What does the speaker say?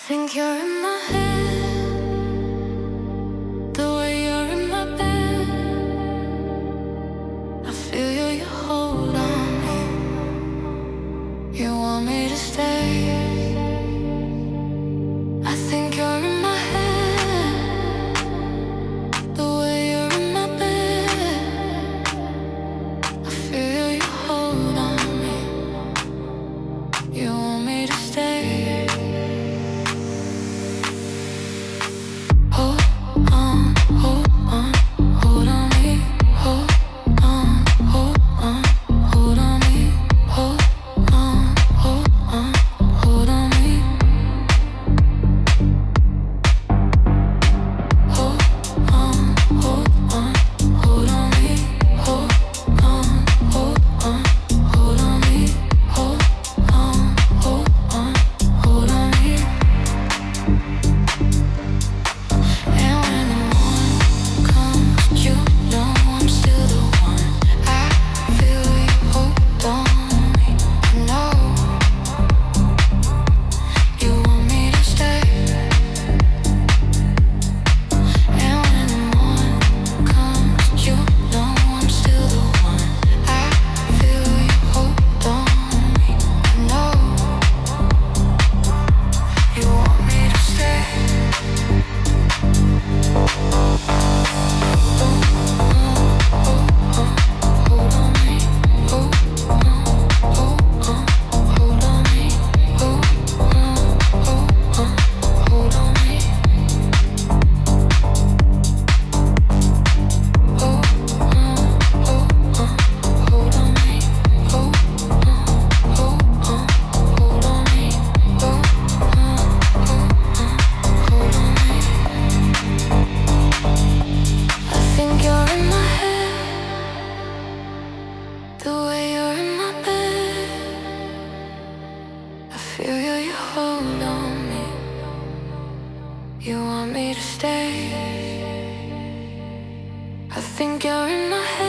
think you're in my head, the way you're in my bed. I feel you, you hold on me. You want me to stay. I think you're in my head, the way you're in my bed. I feel you, you hold on me. You want me to stay. You want me to stay. I think you're in my head.